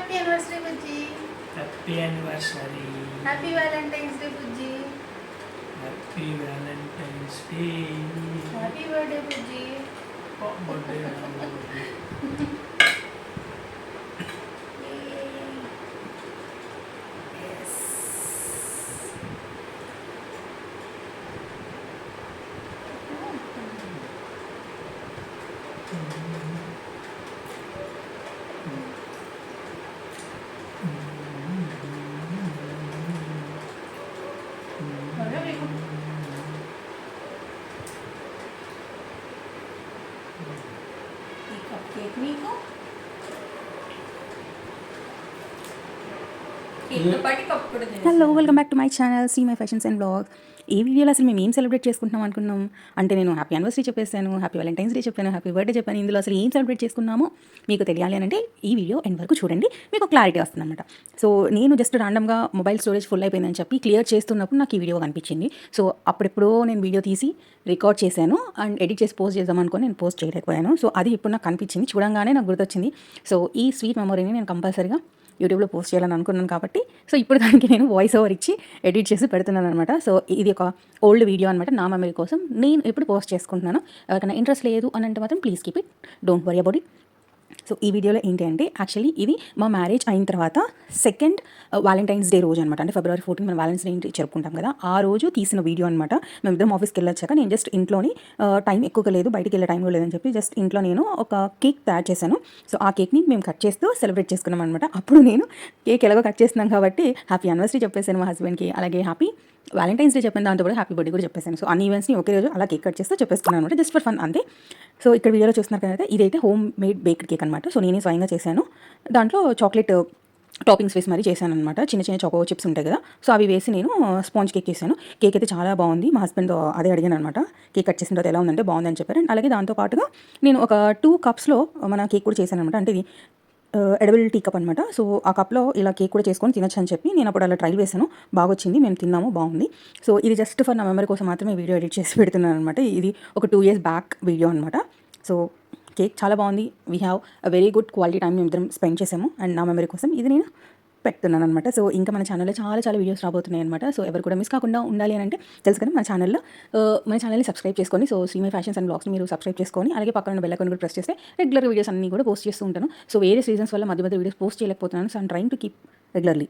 Happy anniversary Bujji. Happy anniversary. Happy Valentine's day Bujji. Happy Valentine's day. Happy birthday Bujji. Birthday. Cake నీకు కేక్తో పాటు cup కూడా తినేసి. Hello, welcome back to my channel see my fashions and blogs. ఈ వీడియోలో అసలు మేము ఏం సెలబ్రేట్ చేసుకుంటున్నాం అనుకున్నాం అంటే నేను హ్యాపీ యానివర్సరీ చెప్పేసాను, హ్యాపీ వ్యాలంటైన్స్ డే చెప్పాను, హ్యాపీ బర్త్డే చెప్పాను. ఇందులో అసలు ఏం సెలబ్రేట్ చేసుకున్నామో మీకు తెలియాలి అని అంటే ఈ వీడియో ఎండ్ వరకు చూడండి, మీకు క్లారిటీ వస్తుంది అనమాట. సో నేను జస్ట్ రాండమ్గా మొబైల్ స్టోరేజ్ ఫుల్ అయిపోయిందని చెప్పి క్లియర్ చేస్తున్నప్పుడు నాకు ఈ వీడియో కనిపించింది. సో అప్పుడెప్పుడో నేను వీడియో తీసి రికార్డ్ చేశాను అండ్ ఎడిట్ చేసి పోస్ట్ చేద్దాం అనుకుని నేను పోస్ట్ చేయలేకపోయాను. సో అది ఇప్పుడు నాకు కనిపించింది, చూడంగానే నాకు గుర్తొచ్చింది. సో ఈ స్వీట్ మెమొరీని నేను కంపల్సరీగా యూట్యూబ్లో పోస్ట్ చేయాలని అనుకున్నాను కాబట్టి సో ఇప్పుడు దానికి నేను వాయిస్ ఓవర్ ఇచ్చి ఎడిట్ చేసి పెడుతున్నాను అనమాట. సో ఇది ఒక ఓల్డ్ వీడియో అనమాట, నా మెమరీ కోసం నేను ఇప్పుడు పోస్ట్ చేసుకుంటున్నాను. ఎవరికైనా ఇంట్రెస్ట్ లేదు అని అంటే మాత్రం please keep it, don't worry about it. So ఈ వీడియోలో ఏంటి అంటే యాక్చువల్లీ ఇది మా మ్యారేజ్ అయిన తర్వాత సెకండ్ వ్యాలంటైన్స్ డే రోజు అనమాట. అంటే ఫిబ్రవరి 14 మనం వ్యాలంటైన్స్ డే జరుపుకుంటాం కదా, ఆ రోజు తీసిన వీడియో అనమాట. మేమిద్దరం ఆఫీస్కి వెళ్ళొచ్చాక నేను జస్ట్ ఇంట్లోని టైం ఎక్కువగా లేదు, బయటికి వెళ్ళే టైం లేదని చెప్పి జస్ట్ ఇంట్లో నేను ఒక కేక్ తయారు చేశాను. సో ఆ కేక్ని మేము కట్ చేస్తూ సెలబ్రేట్ చేసుకున్నాం అనమాట. అప్పుడు నేను కేక్ ఎలాగో కట్ చేస్తున్నాం కాబట్టి హ్యాపీ యానివర్సరీ చెప్పేసాను మా హస్బెండ్కి, అలాగే హ్యాపీ వ్యాలంటైన్స్ డే చెప్పాను, దాంతో కూడా హ్యాపీ బర్త్డే కూడా చెప్పేసాను. సో అన్ని ఈవెంట్స్ని ఒకే రోజు అలా కేక్ కట్ చేస్తూ చెప్పేసుకున్నాను అనమాట, జస్ట్ ఫర్ ఫన్ అంతే. సో ఇక్కడ వీడియోలో చూస్తున్నారు కదా, ఇదైతే హోమ్ మేడ్ బేక్డ్ కేక్ అనమాట. సో నేనే స్వయంగా చేశాను, దాంట్లో చాక్లెట్ టాపింగ్స్ వేసి మరీ చేశాను అనమాట. చిన్న చిన్న చాకో చిప్స్ ఉంటాయి కదా, సో అవి వేసి నేను స్పాంజ్ కేక్ చేశాను. కేక్ అయితే చాలా బాగుంది. మా హస్బెండ్ అదే అడిగాను అనమాట, కేక్ కట్ చేసిన తర్వాత ఎలా ఉందంటే బాగుందని చెప్పారు. అండ్ అలాగే దాంతోపాటుగా నేను ఒక 2 కప్స్లో మన కేక్ కూడా చేశాను అనమాట. అంటే ఇది ఎడబుల్ టీ కప్ అనమాట. సో ఆ కప్లో ఇలా కేక్ కూడా చేసుకొని తినొచ్చు అని చెప్పి నేను అప్పుడు అలా ట్రైల్ వేసాను, బాగా వచ్చింది, మేము తిన్నాము, బాగుంది. సో ఇది జస్ట్ ఫర్ నా మెమరీ కోసం మాత్రమే వీడియో ఎడిట్ చేసి పెడుతున్నాను అనమాట. ఇది ఒక 2 years బ్యాక్ వీడియో అనమాట. సో కేక్ చాలా బాగుంది, we have a very good quality time మేము ఇద్దరం స్పెండ్ చేసాము అండ్ నా మెమరీ కోసం ఇది నేను పెడుతున్నాను అనమాట. సో ఇంకా మన ఛానల్లో చాలా వీడియోస్ రాబోతున్నాయి అనమాట. సో ఎవరు కూడా మిస్ కాకుండా ఉండాలి అని అంటే తెలుసు కదా, మన ఛానల్ని సబ్స్క్రైబ్ చేసుకొని, so see my fashions and బ్లాగ్స్ని మీరు సబ్స్క్రైబ్ చేసుకొని, అలాగే పక్కన బెల్ ఐకాన్ కూడా ప్రెస్ చేస్తే రెగ్యులర్ వీడియోస్ అన్ని కూడా పోస్ట్ చేస్తూ ఉంటాను. సో వేరే రీజన్స్ వల్ల మధ్య వీడియోస్ పోస్ట్ చేయలేకపోతున్నాను. So I'm trying to keep regularly.